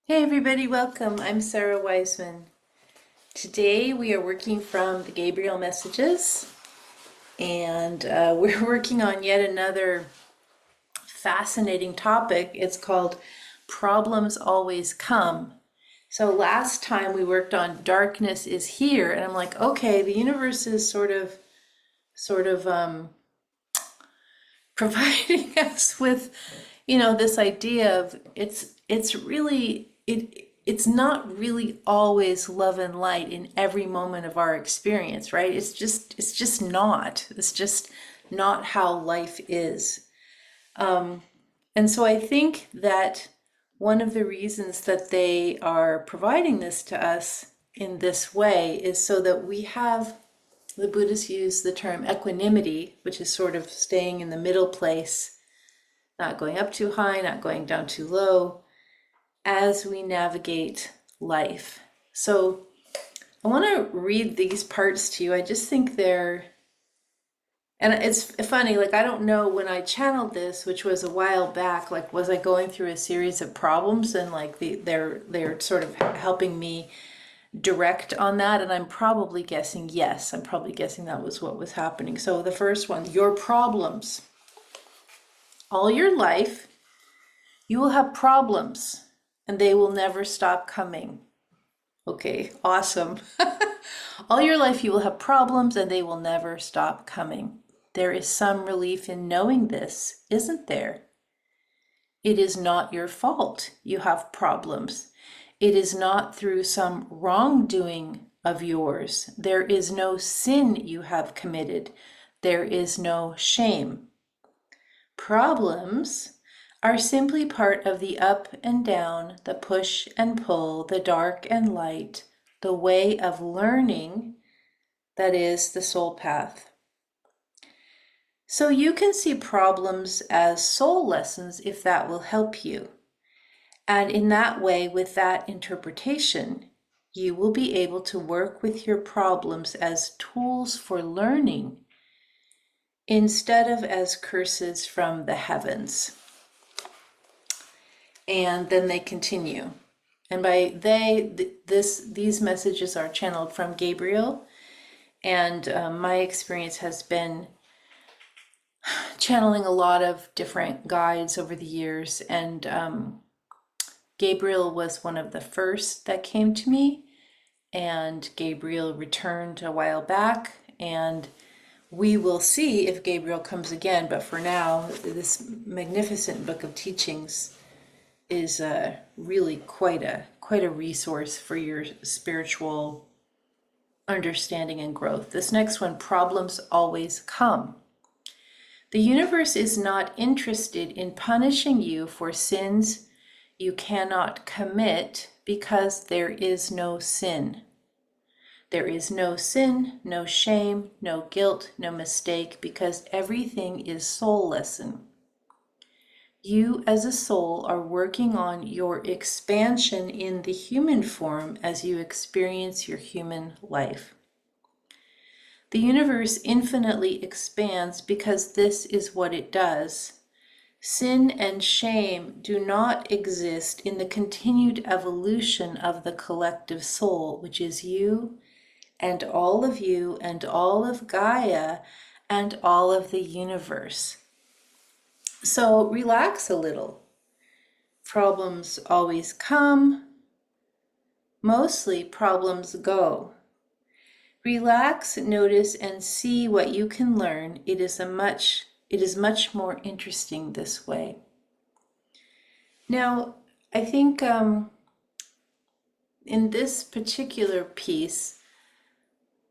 Hey everybody, welcome. I'm Sara Wiseman. Today we are working from the Gabriel messages and we're working on yet another fascinating topic. It's called Problems Always Come. So last time we worked on darkness is here, and I'm like, okay, the universe is sort of providing us with, this idea of it's not really always love and light in every moment of our experience, right? It's just not how life is. And so I think that one of the reasons that they are providing this to us in this way is so that we have, the Buddhists use the term equanimity, which is sort of staying in the middle place, not going up too high, not going down too low, as we navigate life. So I want to read these parts to you. I just think and it's funny, like I don't know when I channeled this, which was a while back, like was I going through a series of problems and like they're sort of helping me direct on that, and I'm probably guessing yes. I'm probably guessing that was what was happening. So the first one, your problems. All your life, you will have problems and they will never stop coming. Okay, awesome. All your life you will have problems and they will never stop coming. There is some relief in knowing this, isn't there? It is not your fault you have problems. It is not through some wrongdoing of yours. There is no sin you have committed. There is no shame. Problems are simply part of the up and down, the push and pull, the dark and light, the way of learning that is the soul path. So you can see problems as soul lessons if that will help you. And in that way, with that interpretation, you will be able to work with your problems as tools for learning instead of as curses from the heavens. And then they continue. And by these messages are channeled from Gabriel. And my experience has been channeling a lot of different guides over the years. And Gabriel was one of the first that came to me. And Gabriel returned a while back. And we will see if Gabriel comes again. But for now, this magnificent book of teachings is really quite a resource for your spiritual understanding and growth. This next one, problems always come. The universe is not interested in punishing you for sins you cannot commit because there is no sin. There is no sin, no shame, no guilt, no mistake, because everything is soul lesson. You as a soul are working on your expansion in the human form as you experience your human life. The universe infinitely expands because this is what it does. Sin and shame do not exist in the continued evolution of the collective soul, which is you and all of Gaia and all of the universe. So relax a little. Problems always come. Mostly problems go. Relax, notice, and see what you can learn. It is much more interesting this way. Now, I think in this particular piece,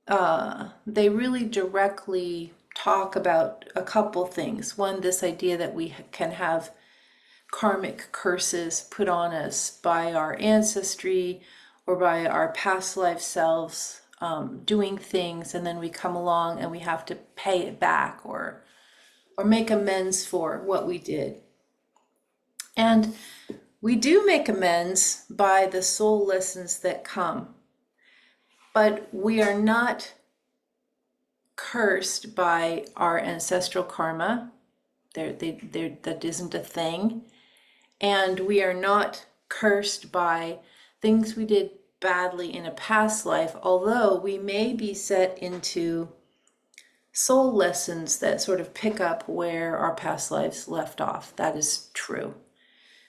they really directly talk about a couple things. One, this idea that we can have karmic curses put on us by our ancestry or by our past life selves doing things, and then we come along and we have to pay it back or make amends for what we did. And we do make amends by the soul lessons that come, but we are not cursed by our ancestral karma. That isn't a thing. And we are not cursed by things we did badly in a past life, although we may be set into soul lessons that sort of pick up where our past lives left off. That is true.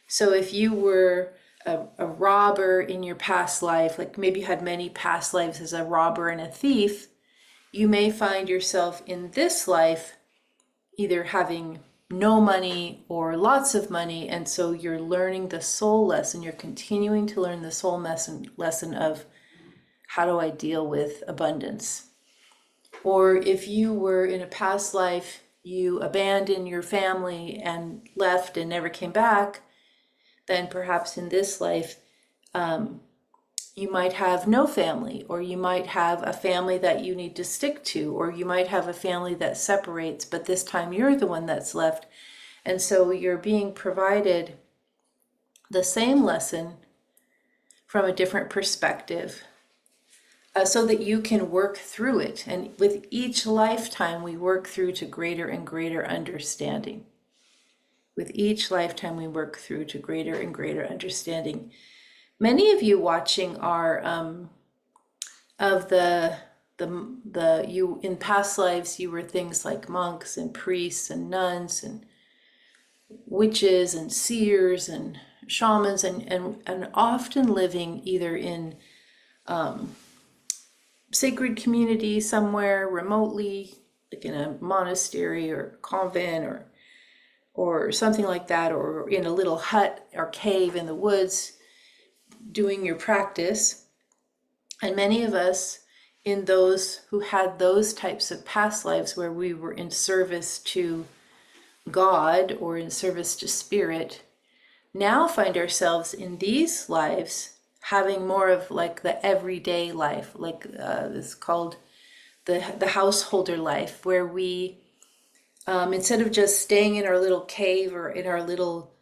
So if you were a robber in your past life, like maybe you had many past lives as a robber and a thief, you may find yourself in this life either having no money or lots of money, and so you're learning the soul lesson. You're continuing to learn the soul lesson of how do I deal with abundance. Or if you were in a past life, you abandoned your family and left and never came back, then perhaps in this life, you might have no family, or you might have a family that you need to stick to, or you might have a family that separates, but this time you're the one that's left. And so you're being provided the same lesson from a different perspective, so that you can work through it. And with each lifetime, we work through to greater and greater understanding. With each lifetime, we work through to greater and greater understanding. Many of you watching are of you in past lives, you were things like monks and priests and nuns and witches and seers and shamans, and often living either in sacred community somewhere remotely, like in a monastery or convent or something like that, or in a little hut or cave in the woods, doing your practice. And many of us, in those who had those types of past lives where we were in service to God or in service to spirit, now find ourselves in these lives having more of like the everyday life, like this called the householder life, where we instead of just staying in our little cave or in our little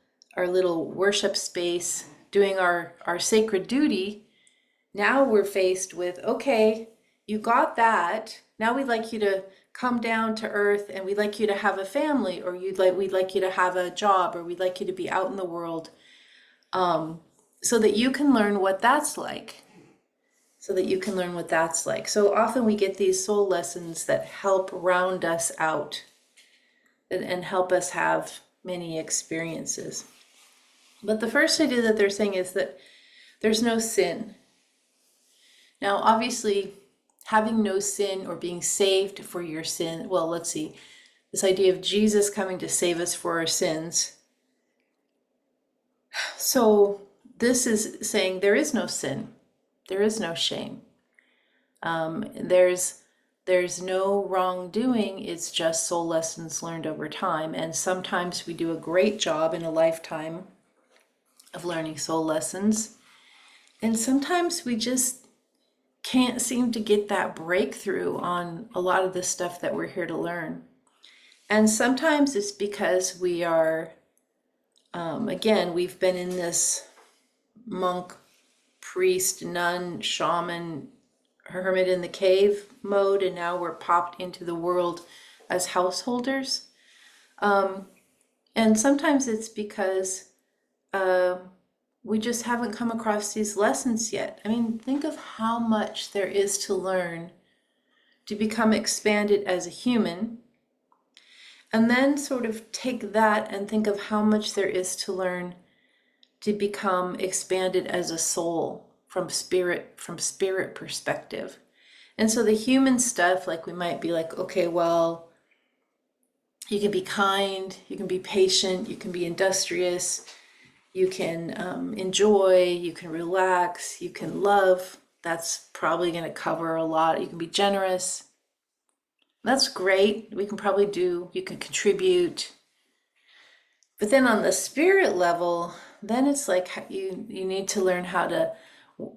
worship space doing our sacred duty, now we're faced with, okay, you got that. Now we'd like you to come down to earth, and we'd like you to have a family, or we'd like you to have a job, or we'd like you to be out in the world, so that you can learn what that's like. So often we get these soul lessons that help round us out and help us have many experiences. But the first idea that they're saying is that there's no sin. Now, obviously, having no sin or being saved for your sin, well, let's see, this idea of Jesus coming to save us for our sins. So this is saying there is no sin. There is no shame. There's no wrongdoing. It's just soul lessons learned over time. And sometimes we do a great job in a lifetime of learning soul lessons. And sometimes we just can't seem to get that breakthrough on a lot of the stuff that we're here to learn. And sometimes it's because we are, again, we've been in this monk, priest, nun, shaman, hermit in the cave mode, and now we're popped into the world as householders. And sometimes it's because we just haven't come across these lessons yet. I mean, think of how much there is to learn to become expanded as a human, and then sort of take that and think of how much there is to learn to become expanded as a soul from spirit perspective. And so the human stuff, like we might be like, okay, well, you can be kind, you can be patient, you can be industrious, you can enjoy, you can relax, you can love. That's probably going to cover a lot. You can be generous. That's great. We can probably you can contribute. But then on the spirit level, then it's like you need to learn how to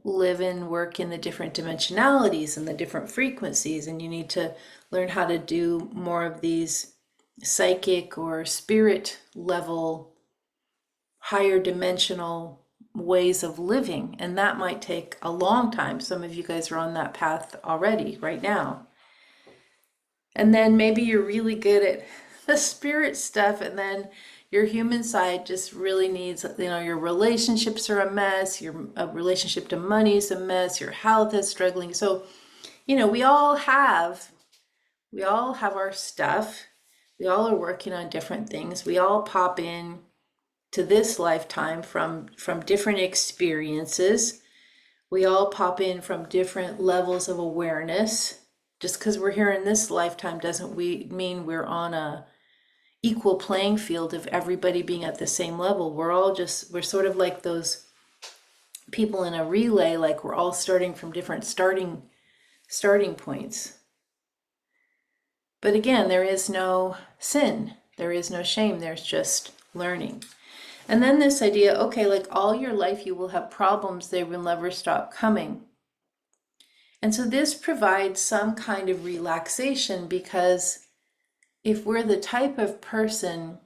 live and work in the different dimensionalities and the different frequencies, and you need to learn how to do more of these psychic or spirit level, higher dimensional ways of living, and that might take a long time. Some of you guys are on that path already right now. And then maybe you're really good at the spirit stuff, and then your human side just really needs, your relationships are a mess, your relationship to money is a mess, your health is struggling. So, we all have our stuff. We all are working on different things. We all pop in to this lifetime from different experiences. We all pop in from different levels of awareness. Just because we're here in this lifetime doesn't mean we're on a equal playing field of everybody being at the same level. We're sort of like those people in a relay, like we're all starting from different starting points. But again, there is no sin, there is no shame, there's just learning. And then this idea, okay, like all your life you will have problems, they will never stop coming. And so this provides some kind of relaxation, because if we're the type of person,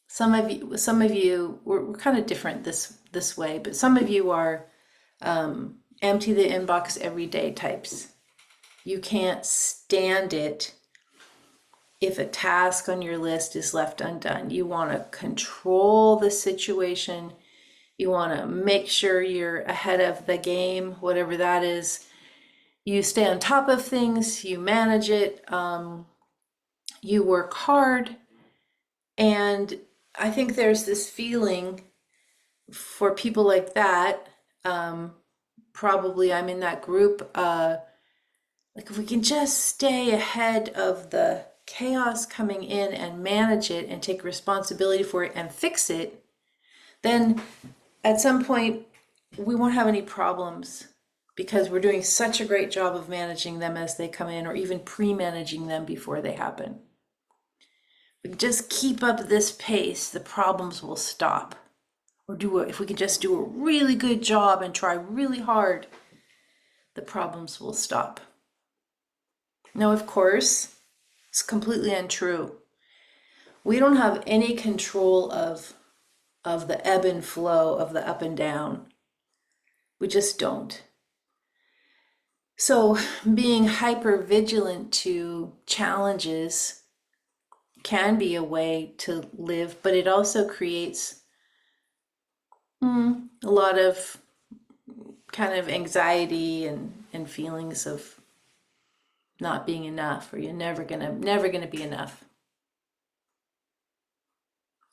some of you, we're kind of different this way, but some of you are empty the inbox every day types. You can't stand it if a task on your list is left undone. You want to control the situation. You want to make sure you're ahead of the game, whatever that is. You stay on top of things, you manage it, you work hard. And I think there's this feeling for people like that, probably I'm in that group, like if we can just stay ahead of the chaos coming in and manage it and take responsibility for it and fix it, then at some point we won't have any problems, because we're doing such a great job of managing them as they come in, or even pre-managing them before they happen. We can just keep up this pace, the problems will stop. Or if we can just do a really good job and try really hard, the problems will stop. Now, of course, it's completely untrue. We don't have any control of the ebb and flow of the up and down. We just don't. So being hyper vigilant to challenges can be a way to live, but it also creates a lot of kind of anxiety and feelings of not being enough, or you're never gonna be enough.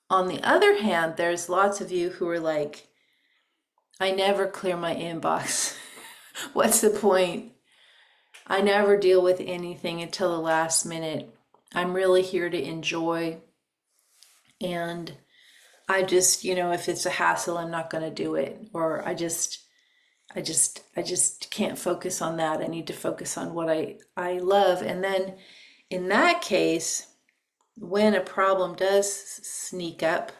On the other hand, there's lots of you who are like, I never clear my inbox. What's the point? I never deal with anything until the last minute. I'm really here to enjoy. And I just, if it's a hassle, I'm not going to do it. Or I just can't focus on that. I need to focus on what I love. And then in that case, when a problem does sneak up,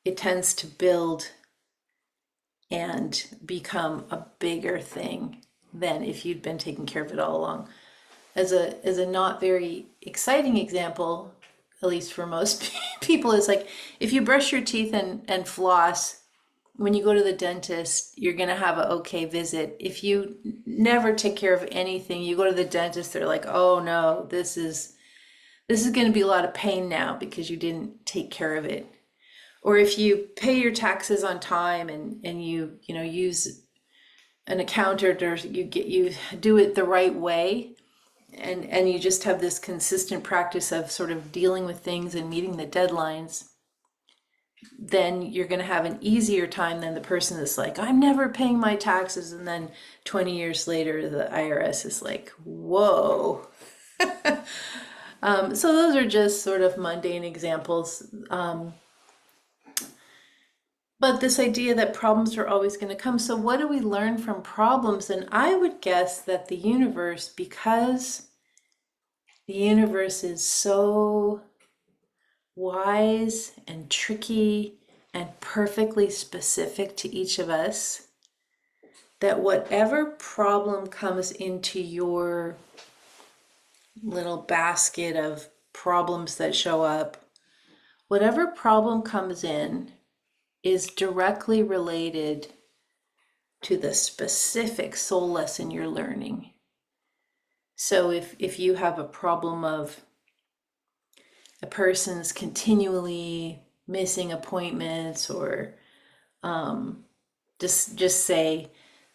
it tends to build and become a bigger thing than if you'd been taking care of it all along. As a not very exciting example, at least for most people, is like if you brush your teeth and floss, when you go to the dentist, you're going to have an okay visit. If you never take care of anything, you go to the dentist, they're like, oh no, this is going to be a lot of pain now because you didn't take care of it. Or if you pay your taxes on time and you use an accountant, or you do it the right way, and you just have this consistent practice of sort of dealing with things and meeting the deadlines, then you're going to have an easier time than the person that's like, I'm never paying my taxes, and then 20 years later the IRS is like, whoa. So those are just sort of mundane examples. But this idea that problems are always going to come. So what do we learn from problems? And I would guess that the universe, because the universe is so wise and tricky and perfectly specific to each of us, that whatever problem comes into your little basket of problems that show up, whatever problem comes in is directly related to the specific soul lesson you're learning. So if you have a problem of a person's continually missing appointments, or just say,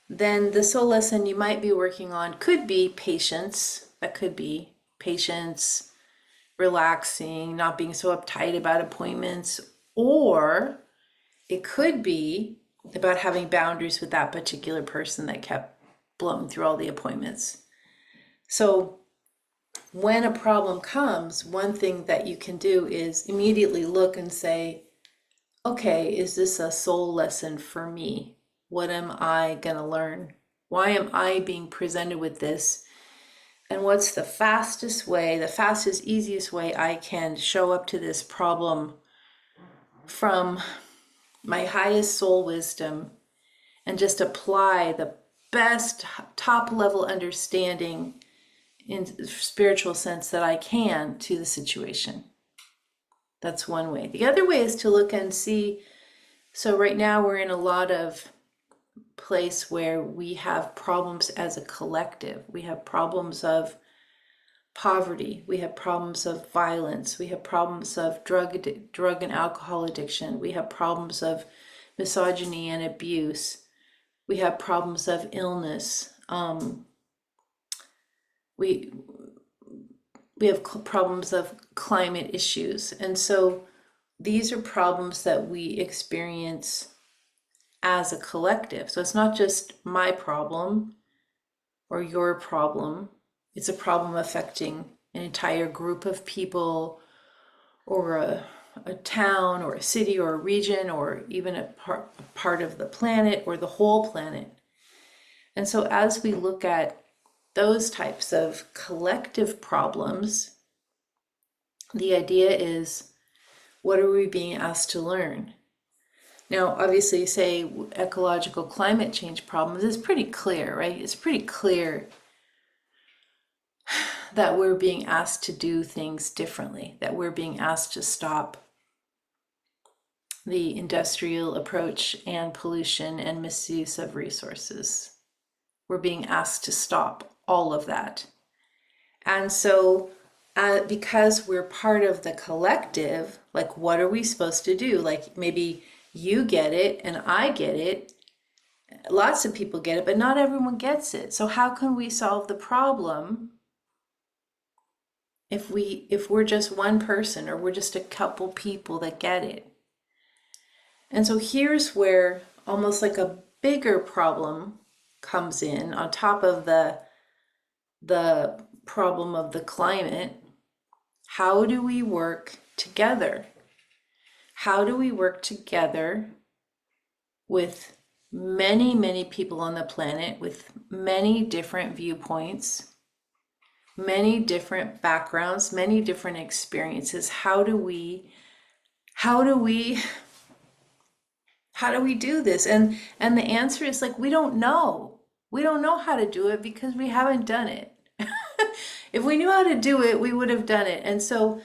then the soul lesson you might be working on could be patience. That could be patience, relaxing, not being so uptight about appointments, or it could be about having boundaries with that particular person that kept blowing through all the appointments. So when a problem comes, one thing that you can do is immediately look and say, okay, is this a soul lesson for me? What am I going to learn? Why am I being presented with this? And what's the fastest way, the fastest, easiest way I can show up to this problem from my highest soul wisdom and just apply the best top level understanding in spiritual sense that I can to the situation? That's one way. The other way is to look and see, so right now we're in a lot of place where we have problems as a collective. We have problems of poverty, we have problems of violence, we have problems of drug and alcohol addiction, we have problems of misogyny and abuse, we have problems of illness, we have problems of climate issues. And so these are problems that we experience as a collective. So it's not just my problem or your problem. It's a problem affecting an entire group of people, or a town, or a city, or a region, or even a part of the planet, or the whole planet. And so as we look at those types of collective problems, the idea is, what are we being asked to learn? Now, obviously, say ecological climate change problems is pretty clear, right? It's pretty clear that we're being asked to do things differently, that we're being asked to stop the industrial approach and pollution and misuse of resources. We're being asked to stop all of that. And so because we're part of the collective, like, what are we supposed to do? Like, maybe you get it and I get it. Lots of people get it, but not everyone gets it. So how can we solve the problem if we're just one person, or we're just a couple people that get it? And so here's where almost like a bigger problem comes in on top of the problem of the climate. How do we work together? How do we work together with many, many people on the planet, with many different viewpoints, many different backgrounds, many different experiences? How do we do this? And the answer is, like, we don't know. We don't know how to do it because we haven't done it. If we knew how to do it, we would have done it. And so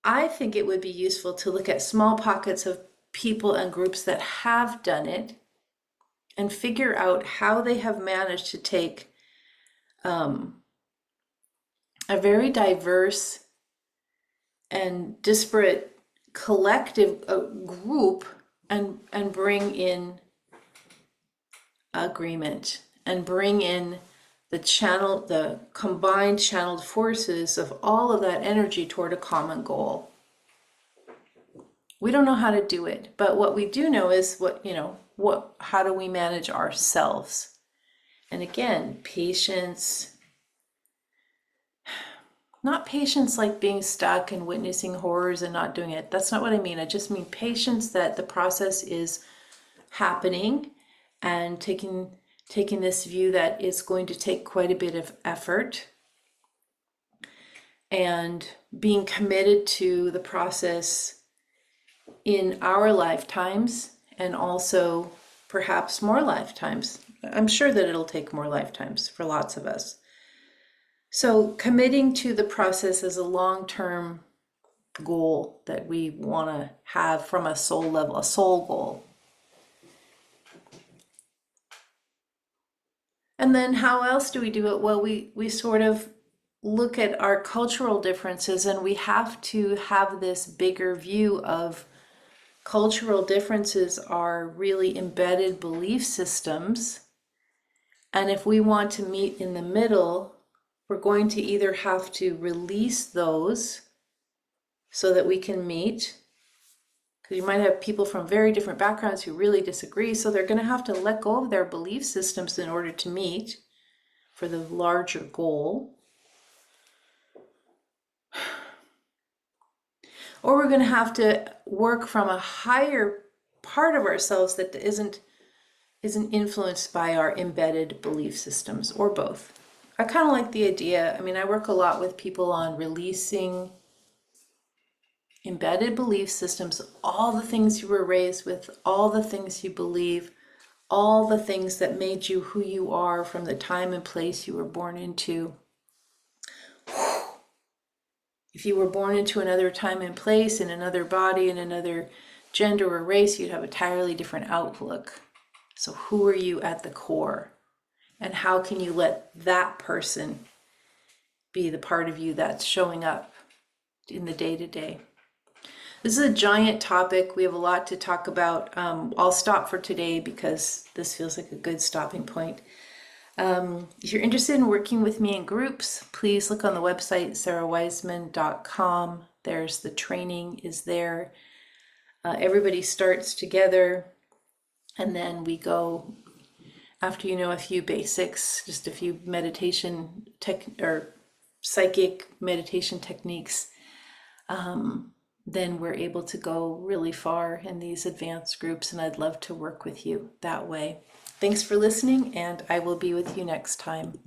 I think it would be useful to look at small pockets of people and groups that have done it and figure out how they have managed to take a very diverse and disparate collective group and bring in agreement, and bring in the combined channeled forces of all of that energy toward a common goal. We don't know how to do it, but what we do know is how do we manage ourselves? And again, patience, not patience like being stuck and witnessing horrors and not doing it. That's not what I mean. I just mean patience that the process is happening, and taking this view that it's going to take quite a bit of effort, and being committed to the process in our lifetimes, and also perhaps more lifetimes. I'm sure that it'll take more lifetimes for lots of us. So committing to the process as a long-term goal that we want to have from a soul level, a soul goal. And then how else do we do it? Well, we sort of look at our cultural differences, and we have to have this bigger view of cultural differences are really embedded belief systems. And if we want to meet in the middle, we're going to either have to release those so that we can meet, because you might have people from very different backgrounds who really disagree, so they're going to have to let go of their belief systems in order to meet for the larger goal. Or we're going to have to work from a higher part of ourselves that isn't influenced by our embedded belief systems, or both. I kind of like the idea. I mean, I work a lot with people on releasing embedded belief systems, all the things you were raised with, all the things you believe, all the things that made you who you are from the time and place you were born into. If you were born into another time and place, in another body, in another gender or race, you'd have a entirely different outlook. So who are you at the core? And how can you let that person be the part of you that's showing up in the day-to-day? This is a giant topic. We have a lot to talk about. I'll stop for today because this feels like a good stopping point. If you're interested in working with me in groups, please look on the website, sarawiseman.com. There's the training is there. Everybody starts together, and then we go, after you know a few basics, just a few meditation or psychic meditation techniques, then we're able to go really far in these advanced groups, and I'd love to work with you that way. Thanks for listening, and I will be with you next time.